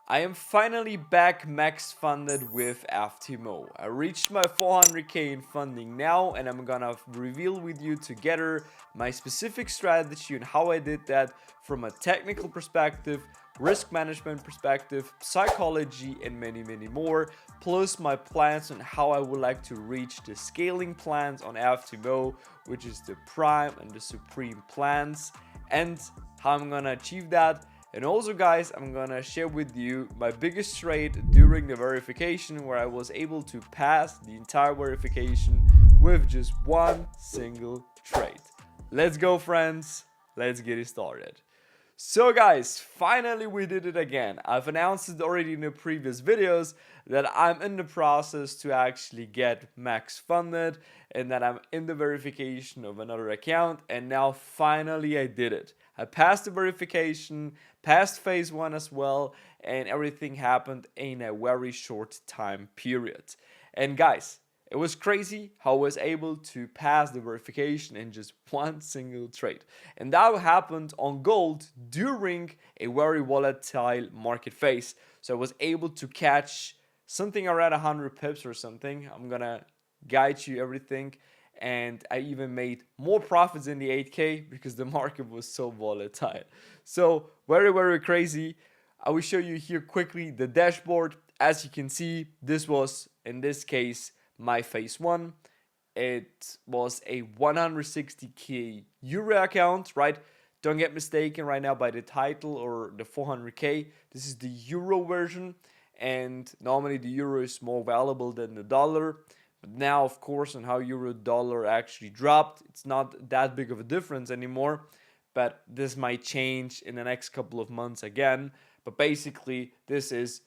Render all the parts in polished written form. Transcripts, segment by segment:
I am finally back max funded with FTMO. I reached my 400k in funding now, and I'm gonna reveal with you together my specific strategy and how I did that from a technical perspective, risk management perspective, psychology, and many more. Plus my plans on how I would like to reach the scaling plans on FTMO, which is the prime and the supreme plans, and how I'm gonna achieve that. And also, guys, I'm gonna share with you my biggest trade during the verification, where I was able to pass the entire verification with just one single trade. Let's go, friends. Let's get it started. So guys, finally we did it again. I've announced it already in the previous videos that I'm in the process to actually get max funded and that I'm in the verification of another account, and now finally I did it. I passed the verification, passed phase 1 as well, and everything happened in a very short time period. And guys, it was crazy how I was able to pass the verification in just one single trade. And that happened on gold during a very volatile market phase. So I was able to catch something around 100 pips or something. I'm gonna guide you everything. And I even made more profits in the 8K because the market was so volatile. So very crazy. I will show you here quickly the dashboard. As you can see, this was, in this case, my phase 1. It was a 160k euro account, right? Don't get mistaken right now by the title or the 400k. This is the euro version, and normally the euro is more valuable than the dollar. But now, of course, on how euro dollar actually dropped, it's not that big of a difference anymore. But this might change in the next couple of months again. But basically, this is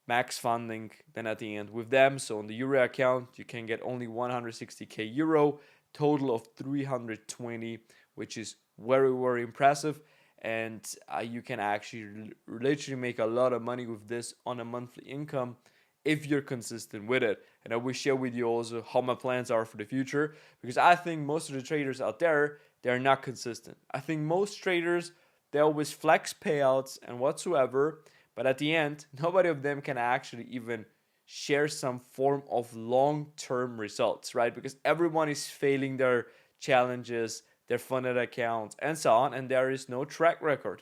max funding then at the end with them. So on the euro account, you can get only 160k euro, total of 320, which is very impressive. And you can actually literally make a lot of money with this on a monthly income if you're consistent with it. And I will share with you also how my plans are for the future, because I think most of the traders out there, they're not consistent. I think most traders, they always flex payouts and whatsoever, but at the end, nobody of them can actually even share some form of long-term results, right? Because everyone is failing their challenges, their funded accounts, and so on, and there is no track record.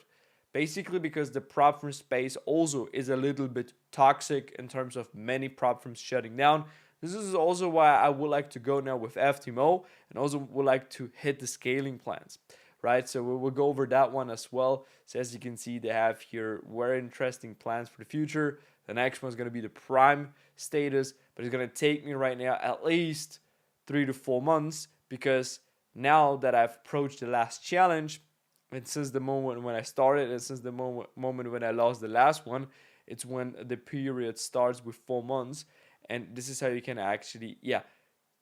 Basically, because the prop firm space also is a little bit toxic in terms of many prop firms shutting down. This is also why I would like to go now with FTMO and also would like to hit the scaling plans, right? So we will go over that one as well. So as you can see, they have here very interesting plans for the future. The next one is going to be the prime status, but it's going to take me right now at least 3 to 4 months, because now that I've approached the last challenge, and since the moment when I started and since the moment when I lost the last one, it's when the period starts with 4 months. And this is how you can actually,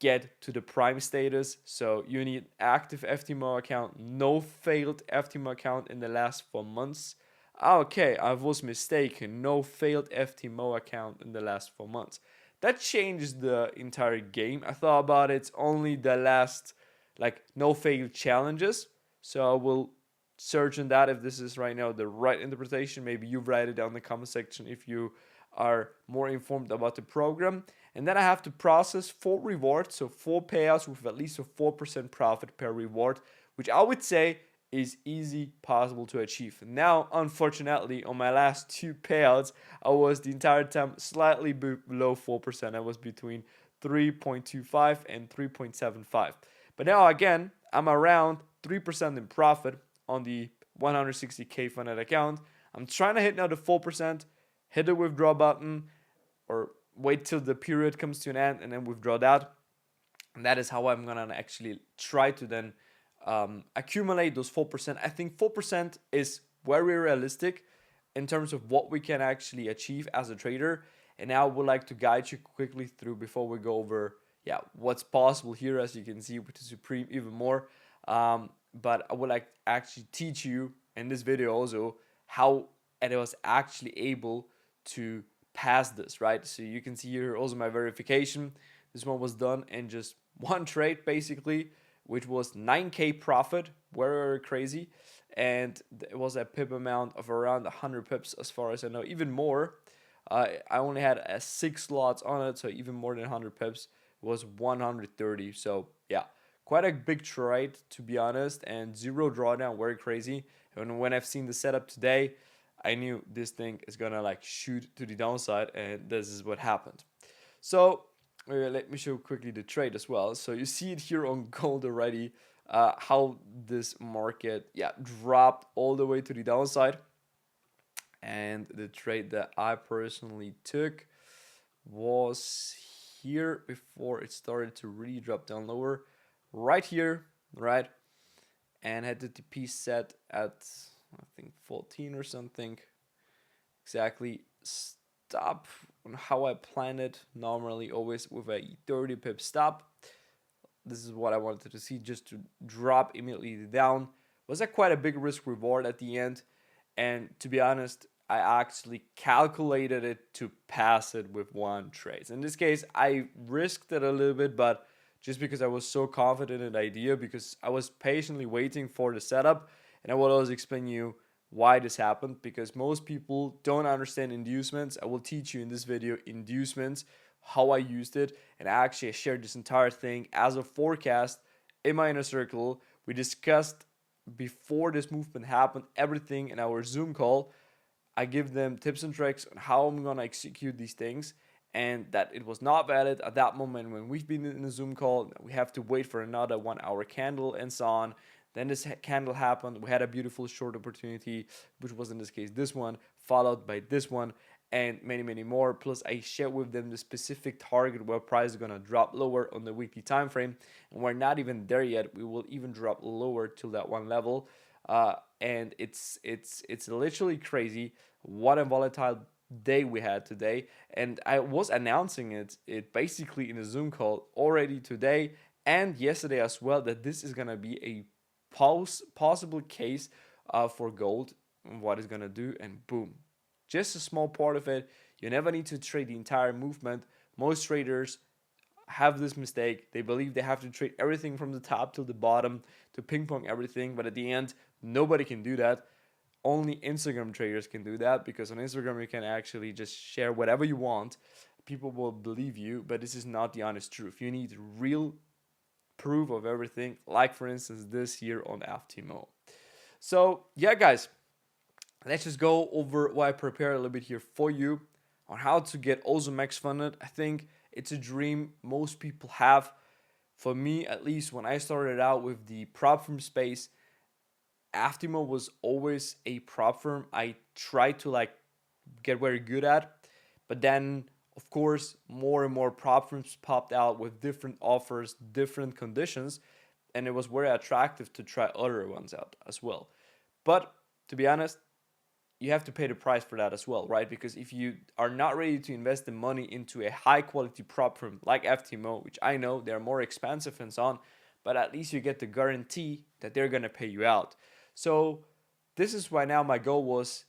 get to the prime status. So you need active FTMO account, no failed FTMO account in the last 4 months. Okay, I was mistaken. No failed FTMO account in the last 4 months. That changes the entire game. I thought about it, it's only the last, like, no failed challenges. So I will search on that if this is right now the right interpretation. Maybe you write it down in the comment section if you are more informed about the program. And then I have to process 4 rewards, so 4 payouts with at least a 4% profit per reward, which I would say is easy possible to achieve. Now, unfortunately, on my last 2 payouts, I was the entire time slightly below 4%. I was between 3.25 and 3.75. But now again, I'm around 3% in profit on the 160k funded account. I'm trying to hit now the 4%, hit the withdraw button, or wait till the period comes to an end and then withdraw that. And that is how I'm gonna actually try to then accumulate those 4%. I think 4% is very realistic in terms of what we can actually achieve as a trader. And now I would like to guide you quickly through before we go over what's possible here, as you can see with the Supreme even more. But I would like actually teach you in this video also how I was actually able to pass this, right? So you can see here also my verification. This one was done in just one trade basically which was 9k profit, very crazy, and it was a pip amount of around 100 pips as far as I know, even more. I only had 6 lots on it, so even more than 100 pips was 130. So yeah, quite a big trade to be honest, and zero drawdown, very crazy. And when I've seen the setup today, I knew this thing is gonna like shoot to the downside, and this is what happened. So let me show quickly the trade as well. So you see it here on gold already, how this market dropped all the way to the downside. And the trade that I personally took was here before it started to really drop down lower, right here, right, and had the TP set at I think 14 or something exactly. Stop on how I plan it normally, always with a 30 pip stop. This is what I wanted to see, just to drop immediately down. Was that quite a big risk reward at the end? And to be honest, I actually calculated it to pass it with one trade. In this case, I risked it a little bit, but just because I was so confident in the idea, because I was patiently waiting for the setup, and I will always explain you why this happened, because most people don't understand inducements. I will teach you in this video inducements, how I used it, and actually I shared this entire thing as a forecast in my inner circle. We discussed before this movement happened everything in our Zoom call. I give them tips and tricks on how I'm gonna execute these things, and that it was not valid at that moment when we've been in a Zoom call. We have to wait for another 1 hour candle and so on. Then this candle happened. We had a beautiful short opportunity, which was in this case this one, followed by this one, and many, many more. Plus, I shared with them the specific target where price is gonna drop lower on the weekly time frame, and we're not even there yet. We will even drop lower till that one level, and it's literally crazy what a volatile day we had today. And I was announcing it basically in a Zoom call already today and yesterday as well, that this is gonna be a possible case for gold, what it's gonna do, and boom, just a small part of it. You never need to trade the entire movement. Most traders have this mistake. They believe they have to trade everything from the top to the bottom to ping pong everything, but at the end, nobody can do that. Only Instagram traders can do that, because on Instagram you can actually just share whatever you want. People will believe you, but this is not the honest truth. You need real proof of everything, like for instance this here on FTMO. So yeah, guys, let's just go over what I prepared a little bit here for you on how to get also max funded. I think it's a dream most people have. For me, at least, when I started out with the Propfirm space, FTMO was always a Propfirm I tried to like get very good at. But then, of course, more and more Propfirms popped out with different offers, different conditions, and it was very attractive to try other ones out as well. But to be honest, you have to pay the price for that as well, right? Because if you are not ready to invest the money into a high quality Propfirm like FTMO, which I know they're more expensive and so on, but at least you get the guarantee that they're gonna pay you out. So this is why now my goal was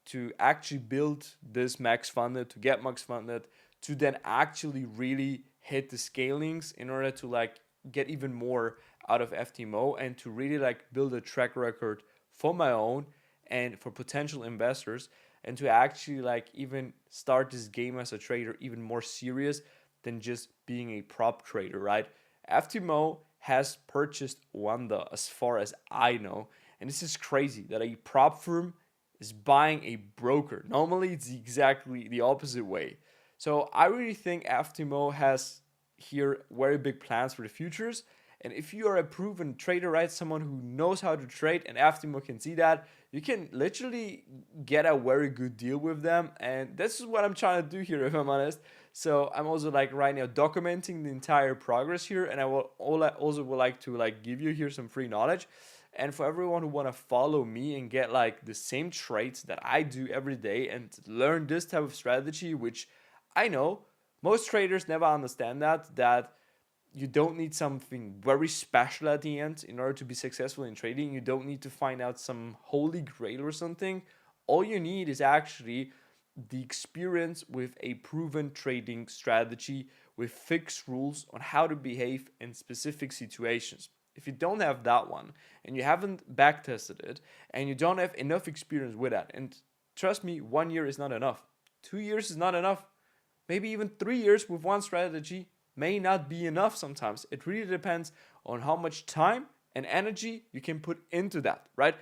to actually build this max funded, to get max funded, to then actually really hit the scalings in order to like get even more out of FTMO, and to really like build a track record for my own and for potential investors, and to actually like even start this game as a trader even more serious than just being a prop trader, right? FTMO has purchased Wanda as far as I know, and this is crazy that a prop firm is buying a broker. Normally it's exactly the opposite way. So I really think FTMO has here very big plans for the futures. And if you are a proven trader, right, someone who knows how to trade, and FTMO can see that, you can literally get a very good deal with them. And this is what I'm trying to do here, if I'm honest. So I'm also like right now documenting the entire progress here, and I will also would like to like give you here some free knowledge. And for everyone who want to follow me and get like the same trades that I do every day and learn this type of strategy, which I know most traders never understand, that you don't need something very special at the end in order to be successful in trading. You don't need to find out some holy grail or something. All you need is actually the experience with a proven trading strategy with fixed rules on how to behave in specific situations. if you don't have that one and you haven't back tested it and you don't have enough experience with that, and trust me, 1 year is not enough, 2 years is not enough, maybe even 3 years with one strategy may not be enough sometimes. It really depends on how much time and energy you can put into that, right?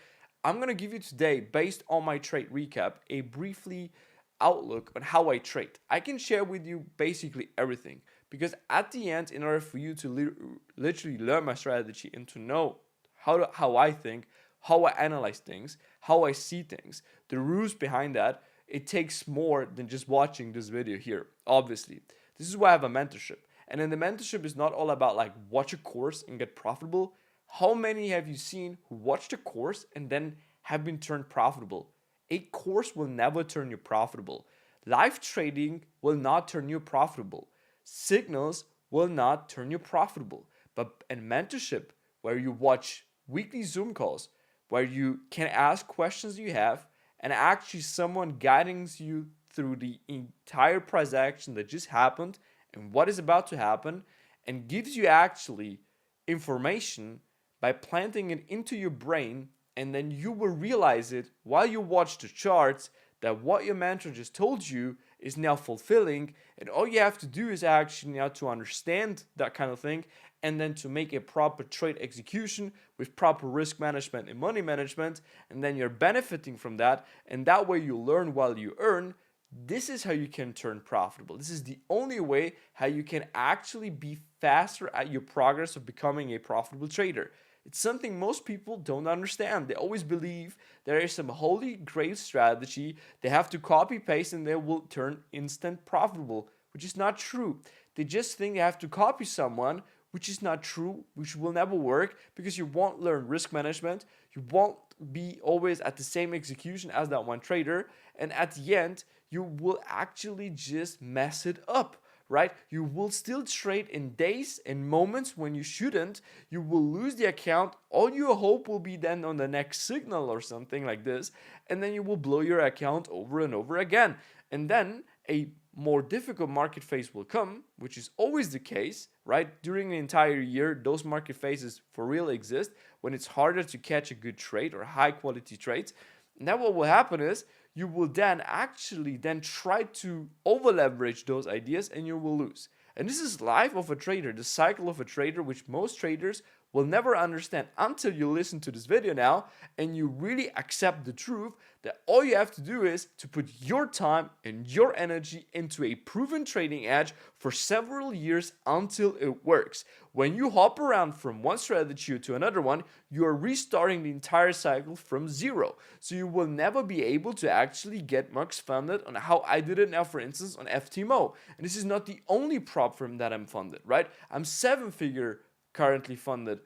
I'm going to give you today, based on my trade recap, a briefly outlook on how I trade. I can share with you basically everything, because at the end, in order for you to literally learn my strategy and to know how I think, how I analyze things, how I see things, the rules behind that, it takes more than just watching this video here, obviously. This is why I have a mentorship. And then the mentorship is not all about like watch a course and get profitable. How many have you seen who watched a course and then have been turned profitable? A course will never turn you profitable. Live trading will not turn you profitable. Signals will not turn you profitable. But a mentorship where you watch weekly Zoom calls, where you can ask questions you have, and actually someone guiding you through the entire price action that just happened and what is about to happen, and gives you actually information by planting it into your brain, and then you will realize it while you watch the charts that what your mentor just told you is now fulfilling, and all you have to do is actually now to understand that kind of thing, and then to make a proper trade execution with proper risk management and money management, and then you're benefiting from that, and that way you learn while you earn. This is how you can turn profitable. This is the only way how you can actually be faster at your progress of becoming a profitable trader. It's something most people don't understand. They always believe there is some holy grail strategy they have to copy paste and they will turn instant profitable, which is not true. They just think they have to copy someone, which is not true, which will never work, because you won't learn risk management, you won't be always at the same execution as that one trader, and at the end, you will actually just mess it up, right? You will still trade in days and moments when you shouldn't. You will lose the account. All your hope will be then on the next signal or something like this, and then you will blow your account over and over again. And then a more difficult market phase will come, which is always the case, right? During the entire year, those market phases for real exist when it's harder to catch a good trade or high quality trades. And then what will happen is you will then actually then try to over leverage those ideas and you will lose. And this is life of a trader, the cycle of a trader, which most traders will never understand until you listen to this video now and you really accept the truth that all you have to do is to put your time and your energy into a proven trading edge for several years until it works. When you hop around from one strategy to another one, you are restarting the entire cycle from zero. So you will never be able to actually get max funded on how I did it now, for instance, on FTMO. And this is not the only Propfirm that I'm funded, right? I'm 7-figure currently funded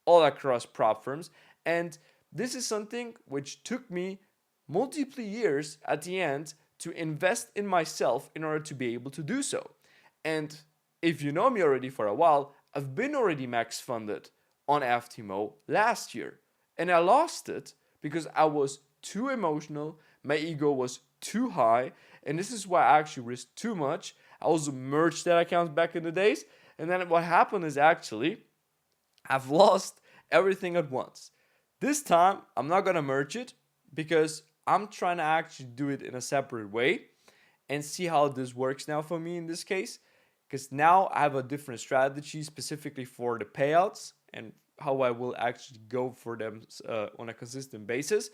all across Propfirms, and this is something which took me multiple years at the end to invest in myself in order to be able to do so. And if you know me already for a while, I've been already max funded on FTMO last year, and I lost it because I was too emotional, my ego was too high, and this is why I actually risked too much. I also merged that account back in the days, and then what happened is actually I've lost everything at once. This time, I'm not gonna merge it because I'm trying to actually do it in a separate way and see how this works now for me in this case. Because now I have a different strategy specifically for the payouts and how I will actually go for them on a consistent basis,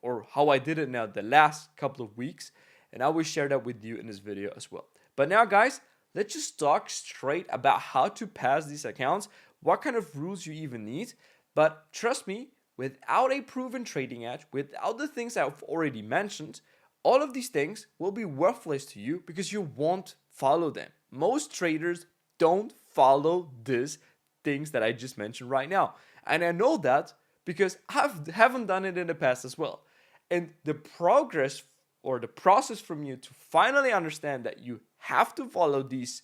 or how I did it now the last couple of weeks. And I will share that with you in this video as well. But now, guys, let's just talk straight about how to pass these accounts, what kind of rules you even need. But trust me, without a proven trading edge, without the things I've already mentioned, all of these things will be worthless to you because you won't follow them. Most traders don't follow these things that I just mentioned right now. And I know that because I haven't done it in the past as well. And the progress or the process from you to finally understand that you have to follow these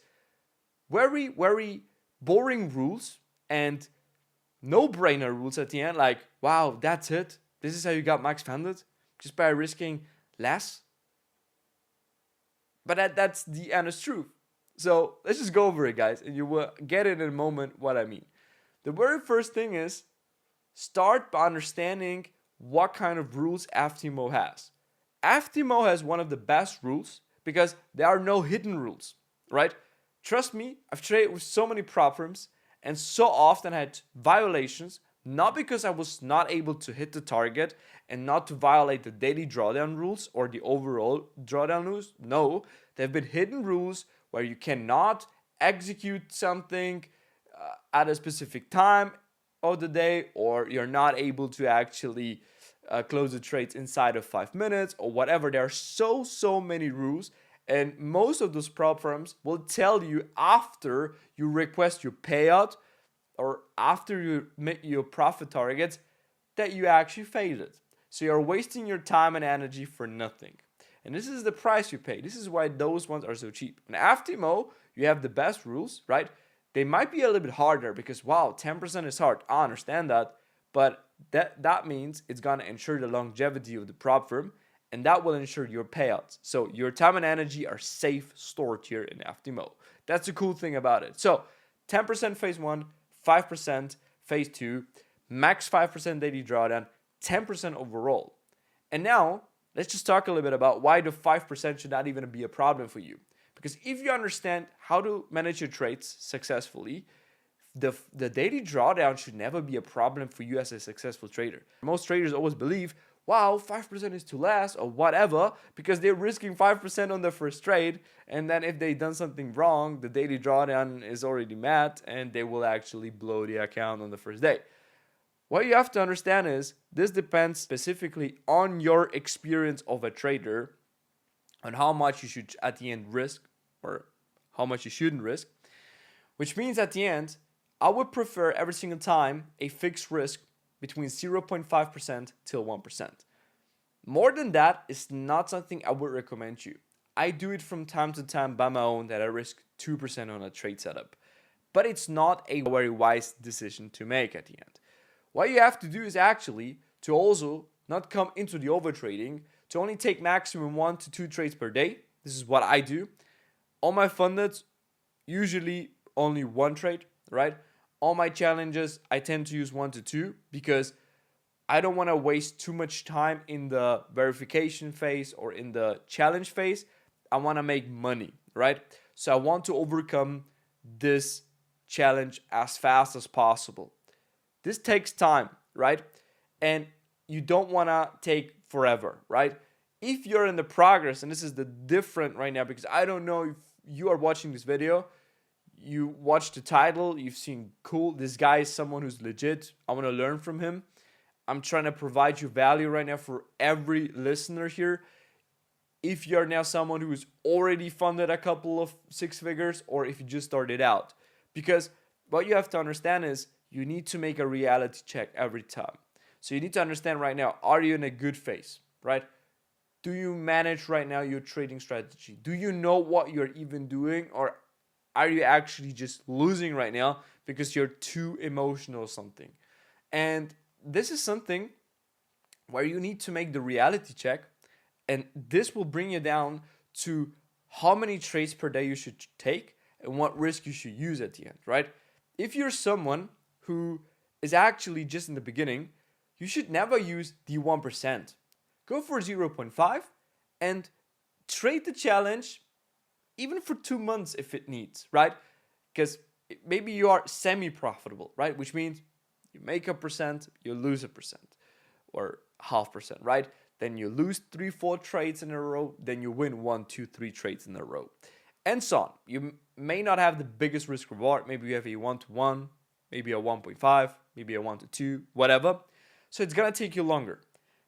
very, very boring rules and no-brainer rules at the end, like, wow, that's it. This is how you got max funded, just by risking less. But that's the honest truth. So let's just go over it, guys, and you will get it in a moment what I mean. The very first thing is start by understanding what kind of rules FTMO has. FTMO has one of the best rules because there are no hidden rules, right? Trust me, I've traded with so many prop firms and so often had violations, not because I was not able to hit the target and not to violate the daily drawdown rules or the overall drawdown rules. No, there have been hidden rules where you cannot execute something at a specific time of the day, or you're not able to actually close the trades inside of 5 minutes or whatever. There are so many rules, and most of those prop firms will tell you after you request your payout or after you meet your profit targets that you actually failed it. So you're wasting your time and energy for nothing. And this is the price you pay. This is why those ones are so cheap. And FTMO, you have the best rules, right? They might be a little bit harder because, wow, 10% is hard. I understand that. But that means it's going to ensure the longevity of the prop firm, and that will ensure your payouts. So your time and energy are safe stored here in FTMO. That's the cool thing about it. So 10% phase 1, 5% phase 2, max 5% daily drawdown, 10% overall. And now let's just talk a little bit about why the 5% should not even be a problem for you. Because if you understand how to manage your trades successfully, the daily drawdown should never be a problem for you as a successful trader. Most traders always believe, wow, 5% is too less or whatever, because they're risking 5% on their first trade. And then if they've done something wrong, the daily drawdown is already met and they will actually blow the account on the first day. What you have to understand is this depends specifically on your experience of a trader, on how much you should at the end risk or how much you shouldn't risk, which means at the end, I would prefer every single time a fixed risk between 0.5% till 1%. More than that is not something I would recommend you. I do it from time to time by my own that I risk 2% on a trade setup, but it's not a very wise decision to make at the end. What you have to do is actually to also not come into the overtrading, to only take maximum 1 to 2 trades per day. This is what I do. On my funded, usually only 1 trade, right? On my challenges, I tend to use 1 to 2 because I don't want to waste too much time in the verification phase or in the challenge phase. I want to make money, right? So I want to overcome this challenge as fast as possible. This takes time, right? And you don't want to take forever, right? If you're in the progress, and this is the different right now, because I don't know if you are watching this video, you watched the title, you've seen, cool, this guy is someone who's legit, I want to learn from him. I'm trying to provide you value right now for every listener here. If you're now someone who's already funded a couple of 6 figures, or if you just started out. Because what you have to understand is you need to make a reality check every time. So you need to understand right now, are you in a good phase, right? Do you manage right now your trading strategy? Do you know what you're even doing, or are you actually just losing right now because you're too emotional or something? And this is something where you need to make the reality check, and this will bring you down to how many trades per day you should take and what risk you should use at the end, right? If you're someone who is actually just in the beginning, you should never use the 1%. Go for 0.5 and trade the challenge even for 2 months if it needs, right? Because maybe you are semi-profitable, right? Which means you make 1%, you lose 1% or 0.5%, right? Then you lose 3-4 trades in a row, then you win 1, 2, 3 trades in a row, and so on. You may not have the biggest risk reward. Maybe you have a 1-to-1, maybe a 1.5, maybe a 1-to-2, whatever. So it's gonna take you longer.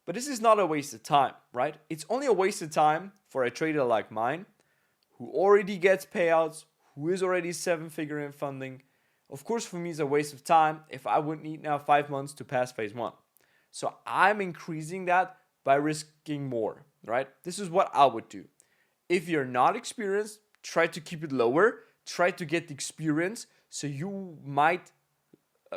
But this is not a waste of time, right? It's only a waste of time for a trader like mine, who already gets payouts, who is already 7-figure in funding. Of course, for me, it's a waste of time if I would need now 5 months to pass phase 1. So I'm increasing that by risking more, right? This is what I would do. If you're not experienced, try to keep it lower. Try to get the experience so you might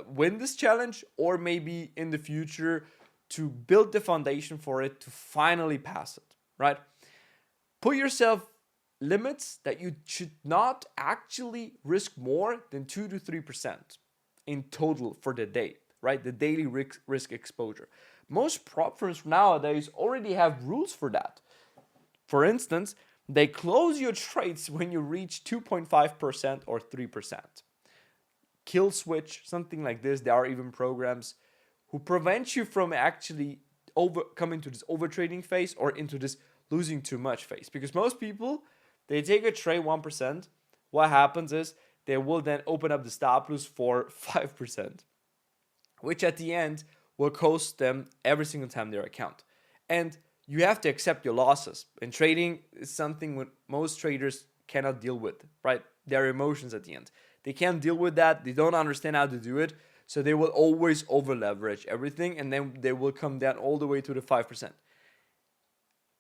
win this challenge, or maybe in the future to build the foundation for it to finally pass it, right? Put yourself limits that you should not actually risk more than 2 to 3%. in total for the day, right? The daily risk exposure. Most prop firms nowadays already have rules for that. For instance, they close your trades when you reach 2.5% or 3%. Kill switch, something like this. There are even programs who prevent you from actually coming to this overtrading phase or into this losing too much phase. Because most people, they take a trade 1%. What happens is they will then open up the stop loss for 5%, which at the end will cost them every single time their account. And you have to accept your losses. And trading is something that most traders cannot deal with, right? Their emotions at the end. They can't deal with that. They don't understand how to do it. So they will always over leverage everything, and then they will come down all the way to the 5%.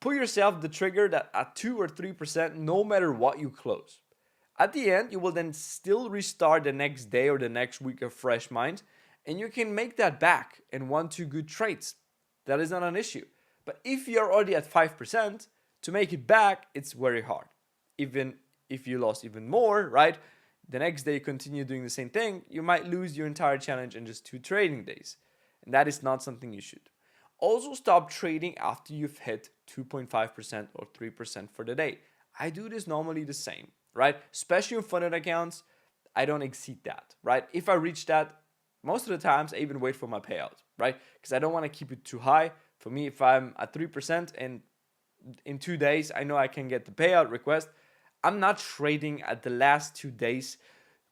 Put yourself the trigger that at 2 or 3%, no matter what you close. At the end, you will then still restart the next day or the next week of fresh mind, and you can make that back in 1-2 good trades. That is not an issue. But if you're already at 5%, to make it back, it's very hard. Even if you lost even more, right? The next day you continue doing the same thing, you might lose your entire challenge in just 2 trading days. And that is not something you should. Also stop trading after you've hit 2.5% or 3% for the day. I do this normally the same, right? Especially in funded accounts, I don't exceed that, right? If I reach that, most of the times I even wait for my payout, right? Because I don't want to keep it too high. For me, if I'm at 3% and in 2 days, I know I can get the payout request, I'm not trading at the last 2 days,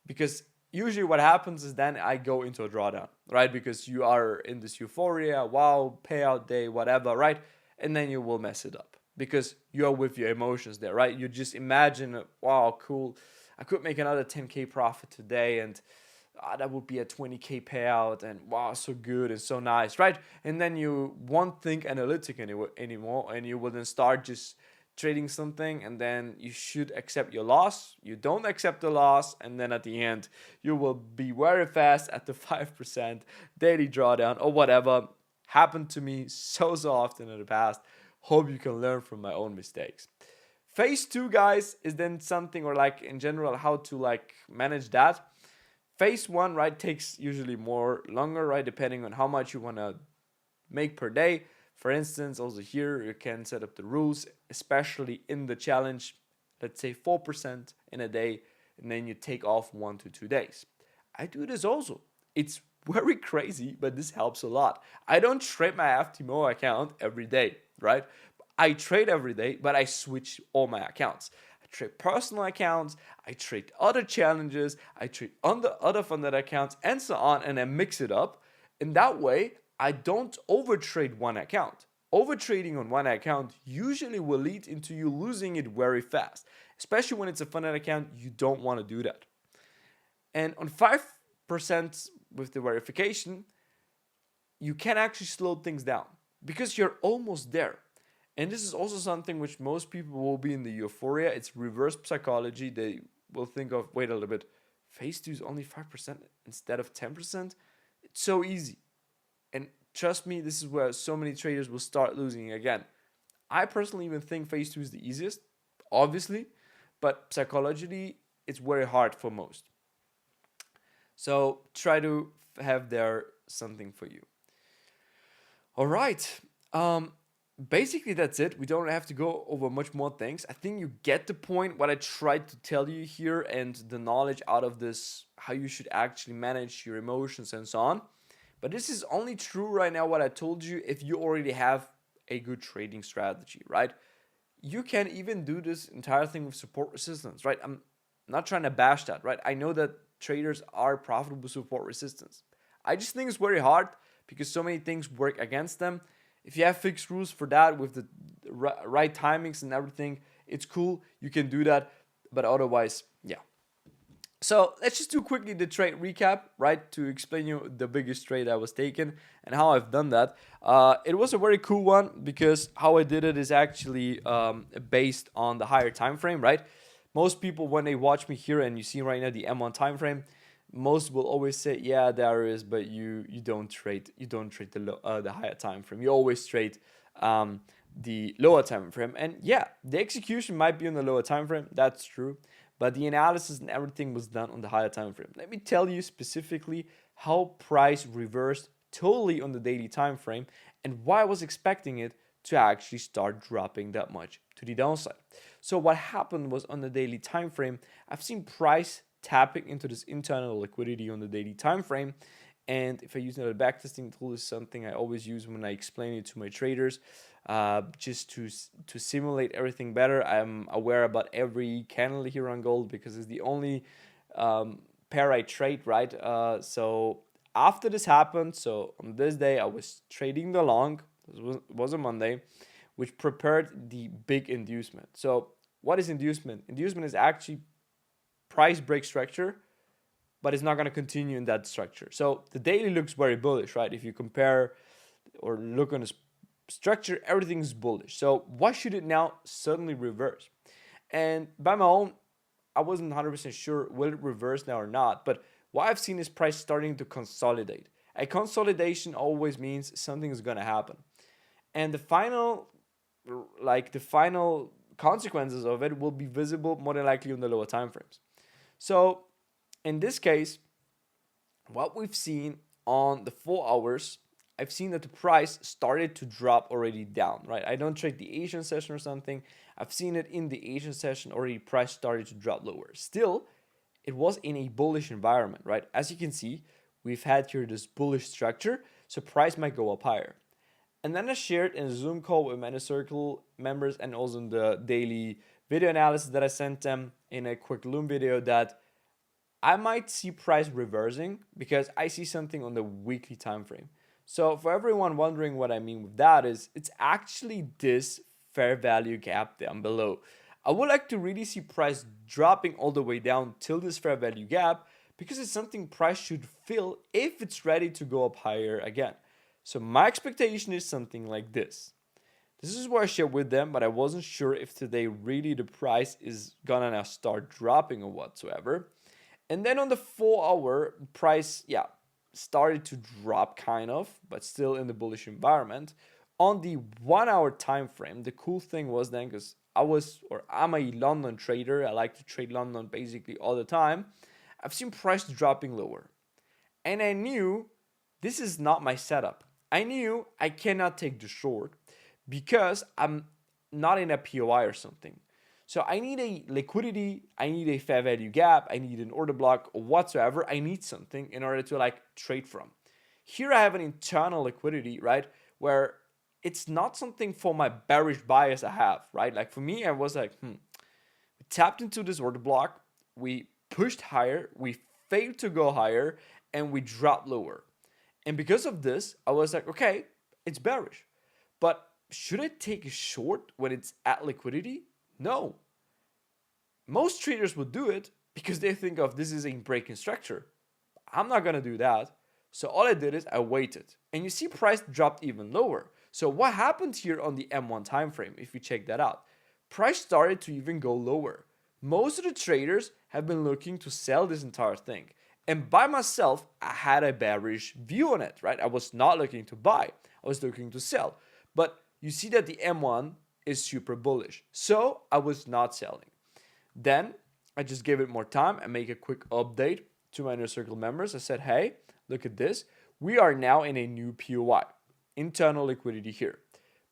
because usually what happens is then I go into a drawdown, right? Because you are in this euphoria, wow, payout day, whatever, right? And then you will mess it up because you're with your emotions there, right? You just imagine, wow, cool, I could make another 10K profit today, and that would be a 20K payout, and wow, so good and so nice, right? And then you won't think analytic anymore, and you will then start just trading something, and then you should accept your loss. You don't accept the loss, and then at the end you will be very fast at the 5% daily drawdown or whatever. Happened to me so often in the past. Hope you can learn from my own mistakes. Phase 2, guys, is then something, or like in general how to like manage that. Phase 1, right, takes usually more longer, right, depending on how much you want to make per day. For instance, also here you can set up the rules, especially in the challenge, let's say 4% in a day, and then you take off 1 to 2 days. I do this also. It's very crazy, but this helps a lot. I don't trade my FTMO account every day, right? I trade every day, but I switch all my accounts. I trade personal accounts, I trade other challenges, I trade other funded accounts, and so on, and I mix it up. In that way, I don't overtrade one account. Overtrading on one account usually will lead into you losing it very fast. Especially when it's a funded account, you don't want to do that. And on 5% with the verification, you can actually slow things down because you're almost there. And this is also something which most people will be in the euphoria. It's reverse psychology. They will think of, wait a little bit, phase 2 is only 5% instead of 10%. It's so easy. And trust me, this is where so many traders will start losing again. I personally even think phase 2 is the easiest, obviously, but psychologically, it's very hard for most. So try to have there something for you. All right. Basically, that's it. We don't have to go over much more things. I think you get the point, what I tried to tell you here, and the knowledge out of this, how you should actually manage your emotions and so on. But this is only true right now, what I told you, if you already have a good trading strategy, right? You can even do this entire thing with support resistance, right? I'm not trying to bash that, right? I know that traders are profitable support resistance. I just think it's very hard because so many things work against them. If you have fixed rules for that with the right timings and everything, it's cool. You can do that. But otherwise, yeah. So let's just do quickly the trade recap, right? To explain you the biggest trade I was taking and how I've done that. It was a very cool one because how I did it is actually based on the higher time frame, right? Most people, when they watch me here and you see right now the M1 time frame, most will always say, yeah, there is, but you don't trade the higher time frame. You always trade the lower time frame. And yeah, the execution might be on the lower time frame. That's true. but the analysis and everything was done on the higher time frame. Let me tell you specifically how price reversed totally on the daily time frame and why I was expecting it to actually start dropping that much to the downside. So what happened was on the daily time frame, I've seen price tapping into this internal liquidity on the daily time frame. And if I use another backtesting tool, is something I always use when I explain it to my traders, just to simulate everything better. I'm aware about every candle here on gold because it's the only pair I trade, right? So after this happened, so on this day I was trading the long. This was a Monday, which prepared the big inducement. So what is inducement? Inducement is actually price break structure, but it's not going to continue in that structure. So the daily looks very bullish, right? If you compare or look on a structure, everything is bullish. So why should it now suddenly reverse? And by my own, I wasn't 100% sure will it reverse now or not, but what I've seen is price starting to consolidate. A consolidation always means something is going to happen. And the final consequences of it will be visible more than likely on the lower time frames. So in this case, what we've seen on the 4 hours, I've seen that the price started to drop already down, right? I don't trade the Asian session or something. I've seen it in the Asian session already, price started to drop lower. Still, it was in a bullish environment, right? As you can see, we've had here this bullish structure, so price might go up higher. And then I shared in a Zoom call with Mentorship Circle members and also in the daily video analysis that I sent them in a quick Loom video that I might see price reversing because I see something on the weekly time frame. So for everyone wondering what I mean with that is it's actually this fair value gap down below. I would like to really see price dropping all the way down till this fair value gap because it's something price should fill if it's ready to go up higher again. So my expectation is something like this. This is what I shared with them, but I wasn't sure if today really the price is gonna now start dropping or whatsoever. And then on the 4 hour, price, started to drop kind of, but still in the bullish environment. On the 1 hour time frame, the cool thing was then, because I'm a London trader, I like to trade London basically all the time, I've seen price dropping lower. And I knew this is not my setup. I knew I cannot take the short because I'm not in a POI or something. So I need a liquidity, I need a fair value gap, I need an order block or whatsoever. I need something in order to trade from. Here I have an internal liquidity, right? Where it's not something for my bearish bias I have, right? Like for me, I was like, we tapped into this order block, we pushed higher, we failed to go higher, and we dropped lower. And because of this, I was like, okay, it's bearish. But should I take a short when it's at liquidity? No. Most traders would do it because they think of this is a breaking structure. I'm not going to do that. So all I did is I waited. And you see price dropped even lower. So what happened here on the M1 time frame, if you check that out? Price started to even go lower. Most of the traders have been looking to sell this entire thing. And by myself, I had a bearish view on it, right? I was not looking to buy. I was looking to sell. But you see that the M1 is super bullish. So I was not selling. Then I just gave it more time and make a quick update to my inner circle members. I said, hey, look at this. We are now in a new POI, internal liquidity here.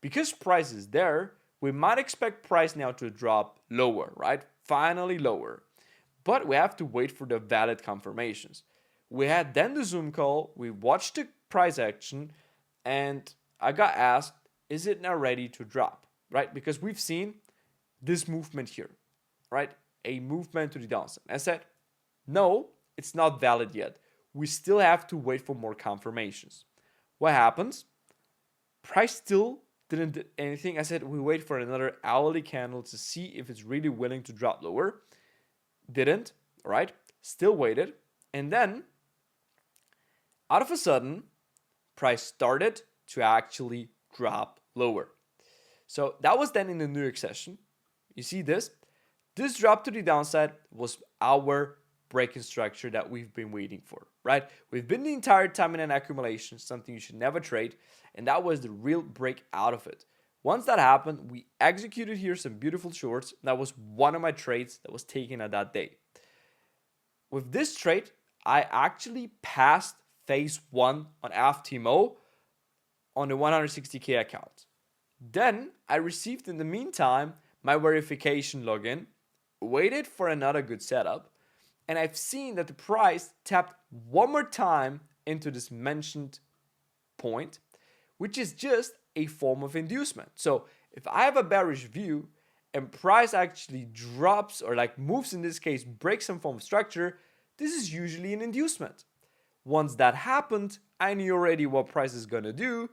Because price is there, we might expect price now to drop lower, right? Finally lower. But we have to wait for the valid confirmations. We had then the Zoom call, we watched the price action, and I got asked, is it now ready to drop, right? Because we've seen this movement here, right? A movement to the downside. I said, no, it's not valid yet. We still have to wait for more confirmations. What happens? Price still didn't do anything. I said, we wait for another hourly candle to see if it's really willing to drop lower. Didn't, right? Still waited. And then, out of a sudden, price started to actually drop lower. So that was then in the New York session. You see this? This drop to the downside was our breaking structure that we've been waiting for, right? We've been the entire time in an accumulation, something you should never trade, and that was the real break out of it. Once that happened, we executed here some beautiful shorts. That was one of my trades that was taken at that day. With this trade, I actually passed phase 1 on FTMO on the 160k account. Then I received in the meantime my verification login, waited for another good setup, and I've seen that the price tapped one more time into this mentioned point, which is just a form of inducement. So if I have a bearish view and price actually drops or like moves, in this case, breaks some form of structure, this is usually an inducement. Once that happened, I knew already what price is gonna do,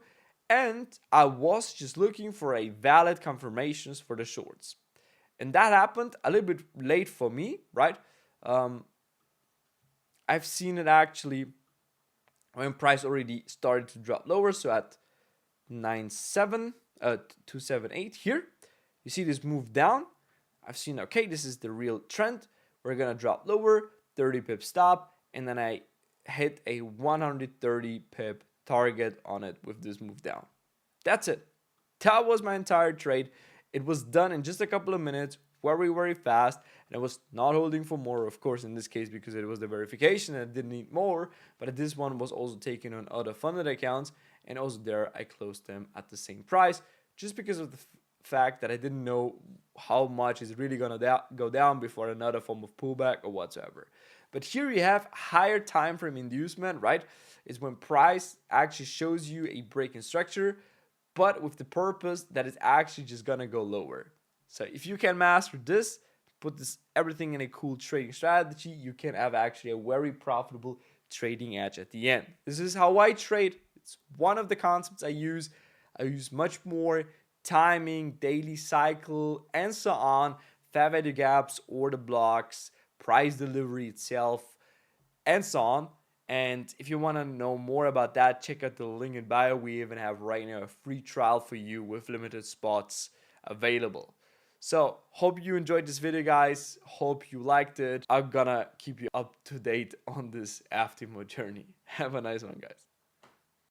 and I was just looking for a valid confirmations for the shorts. And that happened a little bit late for me, right? I've seen it actually when price already started to drop lower, so at 278 here, you see this move down. I've seen, okay, this is the real trend. We're gonna drop lower, 30 pip stop, and then I hit a 130 pip target on it with this move down. That's it. That was my entire trade. It was done in just a couple of minutes, very, very fast, and I was not holding for more, of course, in this case, because it was the verification and I didn't need more, but this one was also taken on other funded accounts, and also there I closed them at the same price, just because of the fact that I didn't know how much is really gonna go down before another form of pullback or whatsoever. But here you have higher time frame inducement, right? Is when price actually shows you a break in structure, but with the purpose that it's actually just gonna go lower. So if you can master this, put this everything in a cool trading strategy, you can have actually a very profitable trading edge at the end. This is how I trade. It's one of the concepts I use. I use much more timing, daily cycle, and so on, fair value gaps, order blocks, price delivery itself, and so on. And if you want to know more about that, check out the link in bio. We even have right now a free trial for you with limited spots available. So hope you enjoyed this video, guys. Hope you liked it. I'm gonna keep you up to date on this FTMO journey. Have a nice one, guys.